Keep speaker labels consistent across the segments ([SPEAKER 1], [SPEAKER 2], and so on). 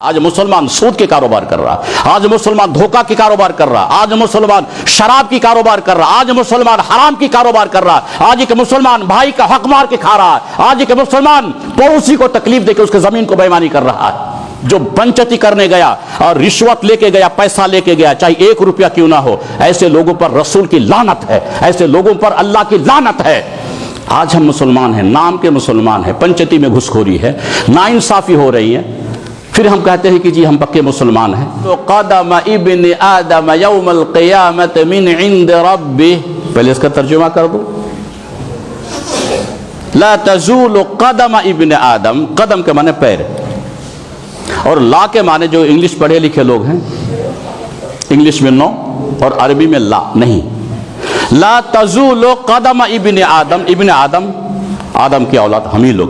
[SPEAKER 1] آج مسلمان سود کے کاروبار کر رہا، آج مسلمان دھوکہ کی کاروبار کر رہا، آج مسلمان شراب کی کاروبار کر رہا، آج مسلمان حرام کی کاروبار کر رہا، آج ایک مسلمان بھائی کا حق مار کے کھا رہا ہے، آج ایک مسلمان پڑوسی کو تکلیف دے کے اس کے زمین کو بےایمانی کر رہا ہے۔ جو بنچتی کرنے گیا اور رشوت لے کے گیا، پیسہ لے کے گیا، چاہے 1 روپیہ کیوں نہ ہو، ایسے لوگوں پر رسول کی لعنت ہے، ایسے لوگوں پر اللہ کی لعنت ہے۔ آج ہم مسلمان ہیں، نام کے مسلمان ہیں، پنچتی میں گھس خوری ہے، ناانصافی ہو رہی ہے، پھر ہم کہتے ہیں کہ جی ہم پکے مسلمان ہیں۔ تو قدم ابن آدم یوم القیامت من عند ربہ، پہلے اس کا ترجمہ کر دو، لا تزول قدم ابن آدم، قدم کے معنی پیر، اور لا کے معنی جو انگلش پڑھے لکھے لوگ ہیں، انگلش میں نو اور عربی میں لا نہیں، لا تزول قدم ابن آدم، ابن آدم آدم کی اولاد ہم ہی لوگ۔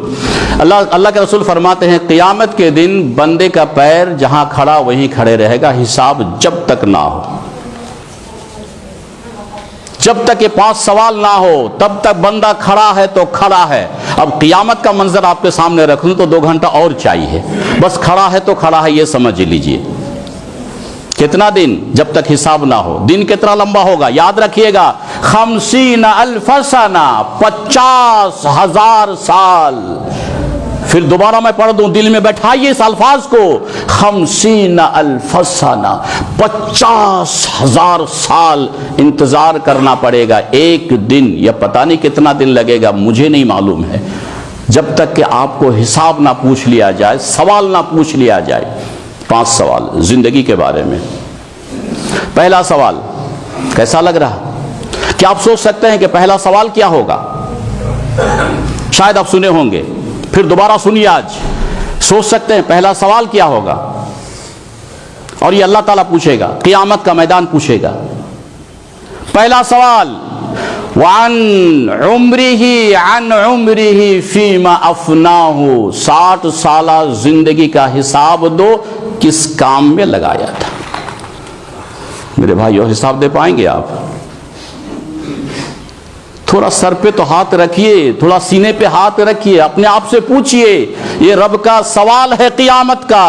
[SPEAKER 1] اللہ کے رسول فرماتے ہیں قیامت کے دن بندے کا پیر جہاں کھڑا وہیں کھڑے رہے گا، حساب جب تک نہ ہو، جب تک یہ 5 سوال نہ ہو تب تک بندہ کھڑا ہے تو کھڑا ہے۔ اب قیامت کا منظر آپ کے سامنے رکھ لوں تو 2 گھنٹہ اور چاہیے، بس کھڑا ہے تو کھڑا ہے، یہ سمجھ لیجئے۔ کتنا دن؟ جب تک حساب نہ ہو۔ دن کتنا لمبا ہوگا؟ یاد رکھیے گا، 50,000 سنہ، 50,000 سال۔ پھر دوبارہ میں پڑھ دوں، دل میں بیٹھائیے اس الفاظ کو، 50,000 سنہ، 50,000 سال انتظار کرنا پڑے گا۔ ایک دن یا پتہ نہیں کتنا دن لگے گا، مجھے نہیں معلوم ہے، جب تک کہ آپ کو حساب نہ پوچھ لیا جائے، سوال نہ پوچھ لیا جائے۔ 5 سوال زندگی کے بارے میں۔ پہلا سوال کیسا لگ رہا؟ کیا آپ سوچ سکتے ہیں کہ پہلا سوال کیا ہوگا؟ شاید آپ سنے ہوں گے، پھر دوبارہ سنیے، آج سوچ سکتے ہیں پہلا سوال کیا ہوگا؟ اور یہ اللہ تعالیٰ پوچھے گا، قیامت کا میدان پوچھے گا۔ پہلا سوال، وَعَنْ عُمْرِهِ عَنْ عُمْرِهِ فِيمَا أَفْنَاهُ، 60 سالہ زندگی کا حساب دو، کس کام میں لگایا تھا؟ میرے بھائیو، حساب دے پائیں گے آپ؟ تھوڑا سر پہ تو ہاتھ رکھیے، تھوڑا سینے پہ ہاتھ رکھیے، اپنے آپ سے پوچھئے، یہ رب کا سوال ہے قیامت کا۔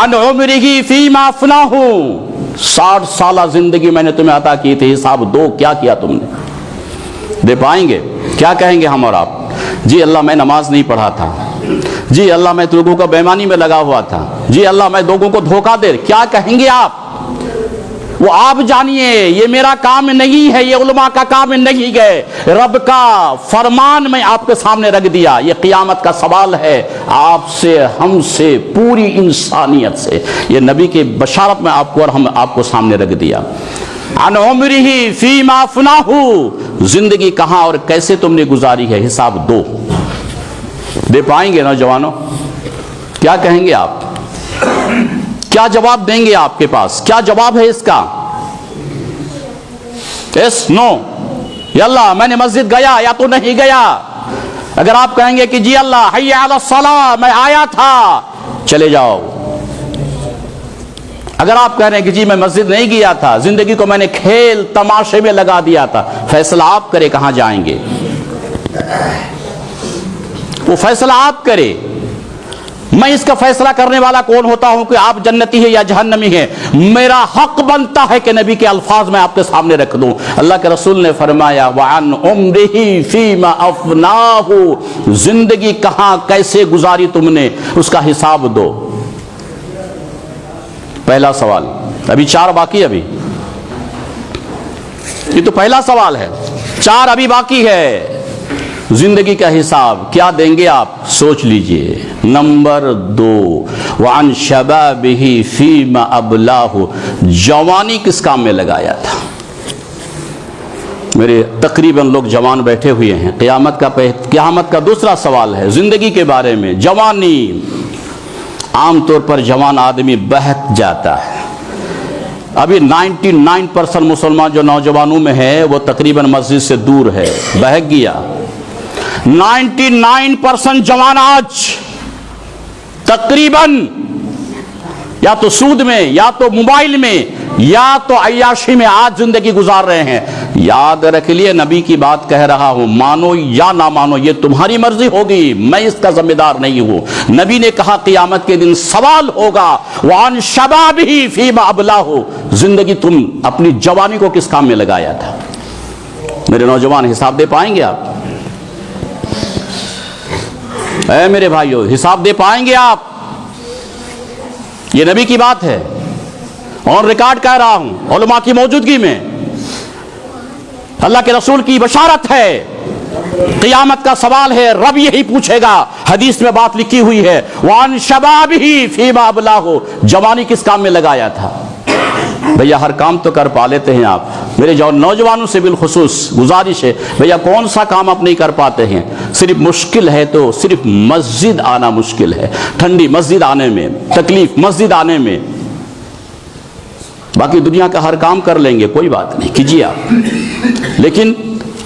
[SPEAKER 1] عن عمرہ فیما افناہ، 60 سالہ زندگی میں نے تمہیں عطا کی تھی، حساب دو، کیا کیا تم نے؟ دے پائیں گے؟ کیا کہیں گے ہم اور آپ؟ جی اللہ میں نماز نہیں پڑھا تھا، جی اللہ میں لوگوں کا بےایمانی میں لگا ہوا تھا، جی اللہ میں لوگوں کو دھوکہ دے، کیا کہیں گے آپ؟ وہ آپ جانیے، یہ میرا کام نہیں ہے، یہ علماء کا کام نہیں ہے، رب کا فرمان میں آپ کے سامنے رکھ دیا۔ یہ قیامت کا سوال ہے آپ سے، ہم سے، پوری انسانیت سے۔ یہ نبی کی بشارت میں آپ کو اور ہم آپ کو سامنے رکھ دیا۔ عن عمرہ فیما افناہ، زندگی کہاں اور کیسے تم نے گزاری ہے، حساب دو۔ دے پائیں گے نوجوانوں؟ کیا کہیں گے آپ؟ کیا جواب دیں گے آپ کے پاس؟ کیا جواب ہے اس کا؟ یس، نو، یا اللہ میں نے مسجد گیا یا تو نہیں گیا؟ اگر آپ کہیں گے کہ جی اللہ حی علی الصلاۃ، میں آیا تھا، چلے جاؤ۔ اگر آپ کہہ رہے ہیں کہ جی میں مسجد نہیں گیا تھا، زندگی کو میں نے کھیل تماشے میں لگا دیا تھا، فیصلہ آپ کرے کہاں جائیں گے؟ وہ فیصلہ آپ کرے، میں اس کا فیصلہ کرنے والا کون ہوتا ہوں کہ آپ جنتی ہے یا جہنمی ہے؟ میرا حق بنتا ہے کہ نبی کے الفاظ میں آپ کے سامنے رکھ دوں۔ اللہ کے رسول نے فرمایا، وَعَنْ عُمْرِهِ فِيمَا أَفْنَاهُ، زندگی کہاں کیسے گزاری تم نے، اس کا حساب دو۔ پہلا سوال، ابھی 4 باقی، ابھی یہ تو پہلا سوال ہے، 4 ابھی باقی ہے۔ زندگی کا حساب کیا دیں گے آپ؟ سوچ لیجئے۔ نمبر 2، وَعَنْ شَبَابِهِ فِيمَا أَبْلَاهُ، جوانی کس کام میں لگایا تھا؟ میرے تقریباً لوگ جوان بیٹھے ہوئے ہیں۔ قیامت کا دوسرا سوال ہے زندگی کے بارے میں، جوانی۔ عام طور پر جوان آدمی بہک جاتا ہے۔ ابھی 99% مسلمان جو نوجوانوں میں ہے وہ تقریباً مسجد سے دور ہے، بہک گیا۔ 99% جوان آج تقریباً یا تو سود میں، یا تو موبائل میں، یا تو عیاشی میں آج زندگی گزار رہے ہیں۔ یاد رکھ لیے نبی کی بات کہہ رہا ہوں، مانو یا نہ مانو یہ تمہاری مرضی ہوگی، میں اس کا ذمہ دار نہیں ہوں۔ نبی نے کہا قیامت کے دن سوال ہوگا وعن شبابہ فیما ابلاہ، زندگی تم اپنی جوانی کو کس کام میں لگایا تھا؟ میرے نوجوان حساب دے پائیں گے آپ؟ اے میرے بھائیو حساب دے پائیں گے آپ؟ یہ نبی کی بات ہے اور ریکارڈ کہہ رہا ہوں علماء کی موجودگی میں، اللہ کے رسول کی بشارت ہے، قیامت کا سوال ہے، رب یہی پوچھے گا، حدیث میں بات لکھی ہوئی ہے وعن شبابہ فیما ابلاہ، جوانی کس کام میں لگایا تھا؟ بھیا ہر کام تو کر پا لیتے ہیں آپ، میرے نوجوانوں سے بالخصوص گزارش ہے، بھیا کون سا کام آپ نہیں کر پاتے ہیں؟ صرف مشکل ہے تو صرف مسجد آنا مشکل ہے، ٹھنڈی مسجد آنے میں تکلیف، مسجد آنے میں، باقی دنیا کا ہر کام کر لیں گے، کوئی بات نہیں، کیجیے آپ۔ لیکن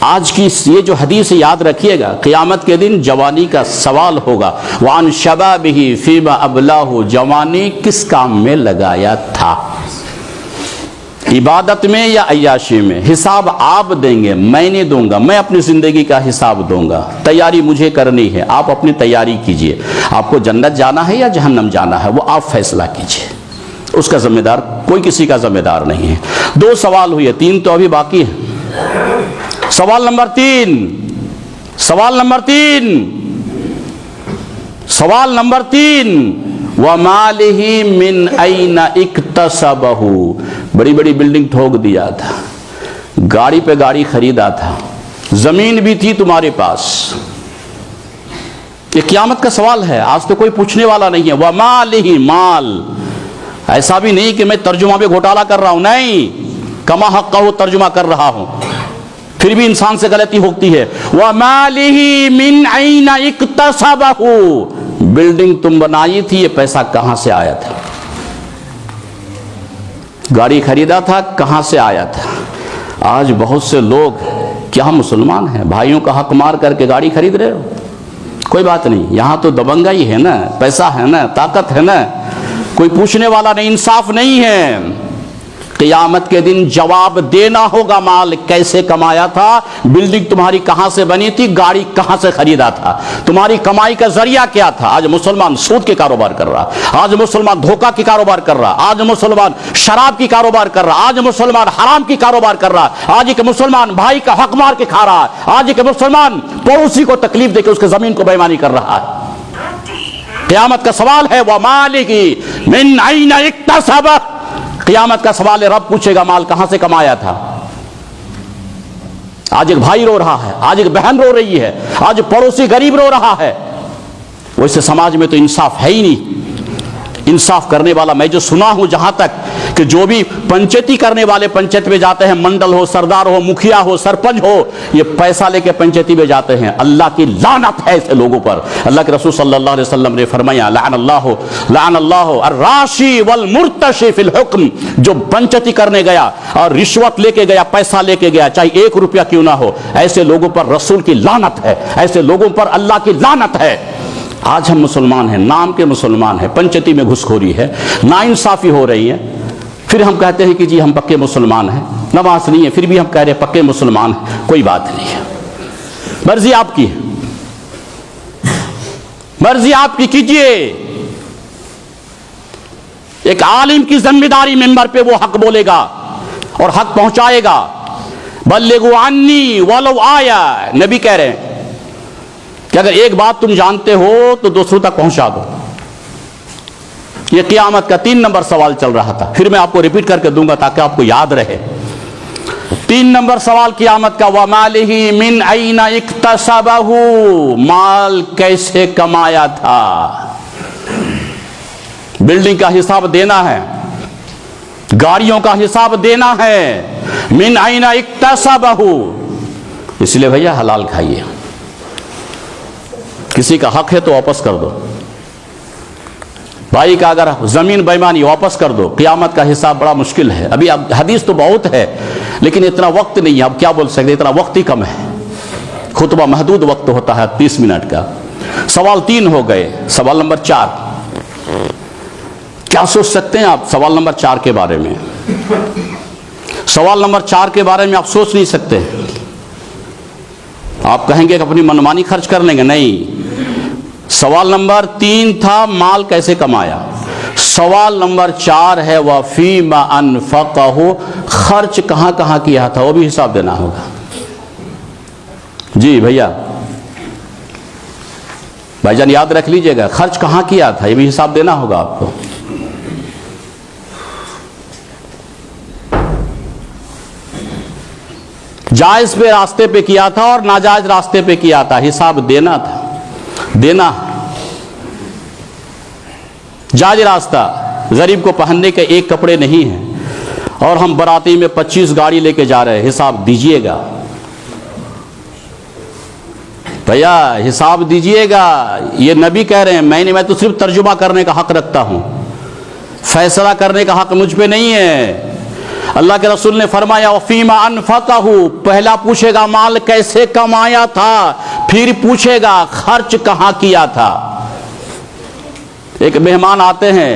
[SPEAKER 1] آج کی یہ جو حدیث یاد رکھیے گا، قیامت کے دن جوانی کا سوال ہوگا وعن شبابہ فیما ابلاہ، جوانی کس کام میں لگایا تھا؟ عبادت میں یا عیاشی میں؟ حساب آپ دیں گے، میں نہیں دوں گا، میں اپنی زندگی کا حساب دوں گا، تیاری مجھے کرنی ہے، آپ اپنی تیاری کیجئے، آپ کو جنت جانا ہے یا جہنم جانا ہے وہ آپ فیصلہ کیجئے، اس کا ذمہ دار کوئی کسی کا ذمہ دار نہیں ہے۔ 2 سوال ہوئے، 3 تو ابھی باقی ہے۔ سوال نمبر 3، سوال نمبر 3، سوال نمبر 3، وَمَالِهِ مِنْ أَيْنَ اِكْتَسَبَهُ، بڑی بڑی بلڈنگ ٹھوک دیا تھا، گاڑی پہ گاڑی خریدا تھا، زمین بھی تھی تمہارے پاس، یہ قیامت کا سوال ہے، آج تو کوئی پوچھنے والا نہیں ہے۔ وَمَالِهِ، مال، ایسا بھی نہیں کہ میں ترجمہ پہ گھوٹالا کر رہا ہوں، نہیں، کما حقہ ترجمہ کر رہا ہوں، پھر بھی انسان سے غلطی ہوتی ہے۔ وَمَالِهِ مِنْ أَيْنَ اِكْتَسَبَهُ، بلڈنگ تم بنائی تھی، یہ پیسہ کہاں سے آیا تھا؟ گاڑی خریدا تھا، کہاں سے آیا تھا؟ آج بہت سے لوگ کیا مسلمان ہیں، بھائیوں کا حق مار کر کے گاڑی خرید رہے ہو، کوئی بات نہیں، یہاں تو دبنگائی ہے نا، پیسہ ہے نا، طاقت ہے نا، کوئی پوچھنے والا نہیں، انصاف نہیں ہے۔ قیامت کے دن جواب دینا ہوگا، مال کیسے کمایا تھا، بلڈنگ تمہاری کہاں سے بنی تھی، گاڑی کہاں سے خریدا تھا، تمہاری کمائی کا ذریعہ کیا تھا؟ آج مسلمان سود کے کاروبار کر رہا، آج مسلمان دھوکہ کی کاروبار کر رہا، آج مسلمان شراب کی کاروبار کر رہا، آج مسلمان حرام کی کاروبار کر رہا، آج ایک مسلمان بھائی کا حق مار کے کھا رہا ہے، آج ایک مسلمان پڑوسی کو تکلیف دے کے اس کے زمین کو بےایمانی کر رہا ہے۔ قیامت کا سوال ہے وَمَالِهِ مِنْ أَيْنَ اِكْتَسَبَهُ، قیامت کا سوال ہے، رب پوچھے گا مال کہاں سے کمایا تھا؟ آج ایک بھائی رو رہا ہے، آج ایک بہن رو رہی ہے، آج پڑوسی غریب رو رہا ہے، ویسے سماج میں تو انصاف ہے ہی نہیں۔ انصاف کرنے والا، میں جو سنا ہوں جہاں تک کہ جو بھی پنچیتی کرنے والے پنچایت میں جاتے ہیں، منڈل ہو، سردار ہو، مکھیا ہو، سرپنچ ہو، یہ پیسہ لے کے پنچیتی میں جاتے ہیں، اللہ کی لعنت ہے ایسے لوگوں پر۔ اللہ کے رسول صلی اللہ علیہ وسلم نے فرمایا لعن اللہ الراشی والمرتشی فی الحکم، جو پنچیتی کرنے گیا اور رشوت لے کے گیا، پیسہ لے کے گیا، چاہے 1 روپیہ کیوں نہ ہو، ایسے لوگوں پر رسول کی لعنت ہے، ایسے لوگوں پر اللہ کی لعنت ہے۔ آج ہم مسلمان ہیں، نام کے مسلمان ہیں، پنچیتی میں گھس خوری ہے، ناانصافی ہو رہی ہے، پھر ہم کہتے ہیں کہ جی ہم پکے مسلمان ہیں، نماز نہیں ہے پھر بھی ہم کہہ رہے ہیں پکے مسلمان ہیں، کوئی بات نہیں ہے، مرضی آپ کی ہے، مرضی آپ کی کیجئے۔ ایک عالم کی ذمہ داری، ممبر پہ وہ حق بولے گا اور حق پہنچائے گا۔ بلغوا عنی ولو آیا، نبی کہہ رہے ہیں کہ اگر ایک بات تم جانتے ہو تو دوسروں تک پہنچا دو۔ یہ قیامت کا 3 نمبر سوال چل رہا تھا، پھر میں آپ کو ریپیٹ کر کے دوں گا تاکہ آپ کو یاد رہے۔ 3 نمبر سوال قیامت کا، وَمَالِهِ مِنْ أَيْنَ اِكْتَسَبَهُ، مال کیسے کمایا تھا؟ بلڈنگ کا حساب دینا ہے، گاڑیوں کا حساب دینا ہے، مِنْ أَيْنَ اِكْتَسَبَهُ، اس لیے بھیا حلال کھائیے، کسی کا حق ہے تو واپس کر دو، بھائی کا اگر زمین بےمانی واپس کر دو، قیامت کا حساب بڑا مشکل ہے۔ ابھی اب حدیث تو بہت ہے لیکن اتنا وقت نہیں ہے، اب کیا بول سکتے، اتنا وقت ہی کم ہے، خطبہ محدود وقت ہوتا ہے 30 منٹ کا۔ سوال 3 ہو گئے، سوال نمبر 4، کیا سوچ سکتے ہیں آپ سوال نمبر 4 کے بارے میں؟ سوال نمبر 4 کے بارے میں آپ سوچ نہیں سکتے. آپ کہیں گے کہ اپنی منمانی خرچ کر لیں گے. نہیں. سوال نمبر 3 تھا مال کیسے کمایا. سوال نمبر 4 ہے وَفِيمَ أَنفَقَهُ، خرچ کہاں کہاں کیا تھا، وہ بھی حساب دینا ہوگا. جی بھیا بھائی جان یاد رکھ لیجئے گا، خرچ کہاں کیا تھا یہ بھی حساب دینا ہوگا آپ کو. جائز پہ راستے پہ کیا تھا اور ناجائز راستے پہ کیا تھا، حساب دینا تھا. دینا. جائز راستہ، غریب کو پہننے کے 1 کپڑے نہیں ہیں اور ہم براتی میں 25 گاڑی لے کے جا رہے ہیں، حساب دیجئے گا بھیا، حساب دیجئے گا. یہ نبی کہہ رہے ہیں، میں تو صرف ترجمہ کرنے کا حق رکھتا ہوں، فیصلہ کرنے کا حق مجھ پہ نہیں ہے. اللہ کے رسول نے فرمایا وَفِيمَ أَنفَقَهُ، پہلا پوچھے گا مال کیسے کمایا تھا، پھر پوچھے گا خرچ کہاں کیا تھا. ایک مہمان آتے ہیں،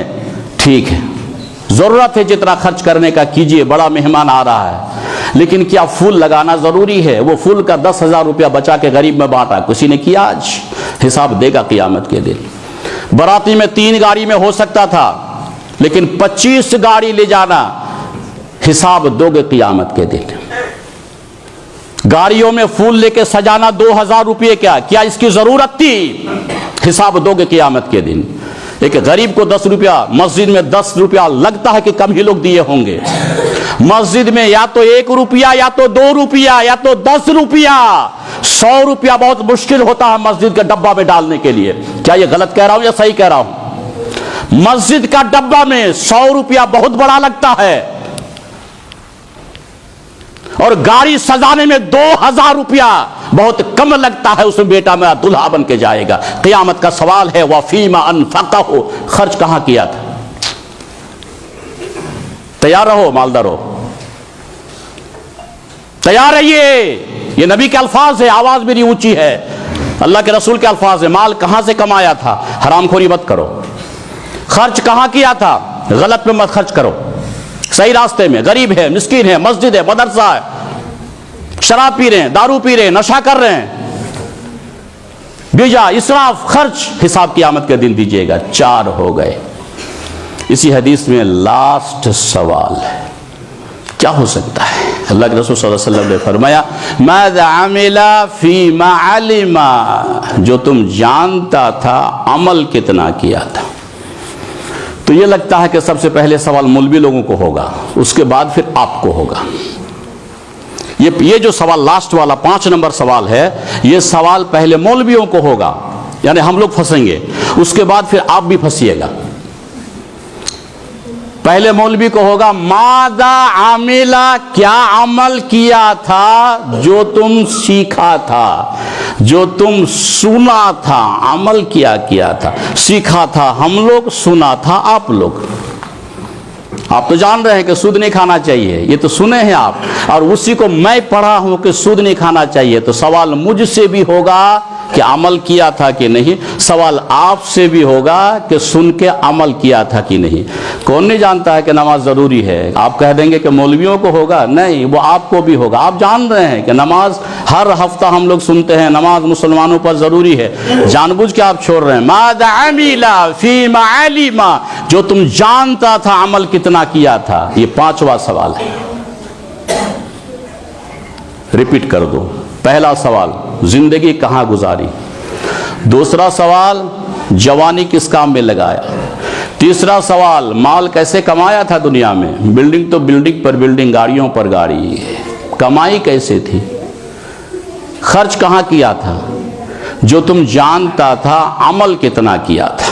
[SPEAKER 1] ٹھیک ہے ضرورت ہے جتنا خرچ کرنے کا کیجئے، بڑا مہمان آ رہا ہے، لیکن کیا پھول لگانا ضروری ہے؟ وہ پھول کا 10,000 روپیہ بچا کے غریب میں بانٹا، کسی نے کیا؟ آج حساب دے گا قیامت کے دن. براتی میں 3 گاڑی میں ہو سکتا تھا، لیکن 25 گاڑی لے جانا، حساب دو گے قیامت کے دن. گاڑیوں میں پھول لے کے سجانا 2,000 روپے کیا اس کی ضرورت تھی؟ حساب دو گے قیامت کے دن. ایک غریب کو 10 روپیہ، مسجد میں 10 روپیہ لگتا ہے کہ کم ہی لوگ دیے ہوں گے. مسجد میں یا تو 1 روپیہ یا تو 2 روپیہ یا تو 10 روپیہ. 100 روپیہ بہت مشکل ہوتا ہے مسجد کے ڈبہ میں ڈالنے کے لیے. کیا یہ غلط کہہ رہا ہوں یا صحیح کہہ رہا ہوں؟ مسجد کا ڈبہ میں 100 روپیہ بہت بڑا لگتا ہے، اور گاڑی سجانے میں 2,000 روپیہ بہت کم لگتا ہے. اس میں بیٹا میرا دلہا بن کے جائے گا. قیامت کا سوال ہے وَفِيمَ أَنفَقَهُ، خرچ کہاں کیا تھا. تیار رہو مالدارو، تیار رہیے. یہ نبی کے الفاظ ہے، آواز میری اونچی ہے، اللہ کے رسول کے الفاظ ہے. مال کہاں سے کمایا تھا، حرام خوری مت کرو. خرچ کہاں کیا تھا، غلط میں مت خرچ کرو، صحیح راستے میں. غریب ہے، مسکین ہے، مسجد ہے، مدرسہ ہے، شراب پی رہے ہیں، دارو پی رہے ہیں، نشہ کر رہے ہیں، بیجا اسراف خرچ، حساب قیامت کے دن دیجیے گا. 4 ہو گئے. اسی حدیث میں لاسٹ سوال ہے، کیا ہو سکتا ہے؟ اللہ کے رسول صلی اللہ علیہ وسلم نے فرمایا ماذا عمل فیما علم، جو تم جانتا تھا عمل کتنا کیا تھا. تو یہ لگتا ہے کہ سب سے پہلے سوال مولوی لوگوں کو ہوگا، اس کے بعد پھر آپ کو ہوگا. یہ جو سوال لاسٹ والا 5 نمبر سوال ہے، یہ سوال پہلے مولویوں کو ہوگا، یعنی ہم لوگ پھنسیں گے، اس کے بعد پھر آپ بھی پھنسیے گا. پہلے مولوی کو ہوگا ماذا عمل، کیا عمل کیا تھا جو تم سیکھا تھا، جو تم سنا تھا. عمل کیا تھا، سیکھا تھا ہم لوگ، سنا تھا آپ لوگ. آپ تو جان رہے ہیں کہ سود نہیں کھانا چاہیے، یہ تو سنے ہیں آپ، اور اسی کو میں پڑھا ہوں کہ سود نہیں کھانا چاہیے. تو سوال مجھ سے بھی ہوگا کہ عمل کیا تھا کہ نہیں، سوال آپ سے بھی ہوگا کہ سن کے عمل کیا تھا کہ نہیں. کون نہیں جانتا ہے کہ نماز ضروری ہے؟ آپ کہہ دیں گے کہ مولویوں کو ہوگا، نہیں، وہ آپ کو بھی ہوگا. آپ جان رہے ہیں کہ نماز ہر ہفتہ ہم لوگ سنتے ہیں، نماز مسلمانوں پر ضروری ہے، جان بوجھ کے آپ چھوڑ رہے ہیں. ماذا عمل فیما علم، جو تم جانتا تھا عمل کتنا کیا تھا. یہ 5واں سوال ہے. ریپیٹ کر دو. پہلا سوال زندگی کہاں گزاری، دوسرا سوال جوانی کس کام میں لگایا، تیسرا سوال مال کیسے کمایا تھا دنیا میں، بلڈنگ تو بلڈنگ پر بلڈنگ، گاڑیوں پر گاڑی، کمائی کیسے تھی، خرچ کہاں کیا تھا، جو تم جانتا تھا عمل کتنا کیا تھا.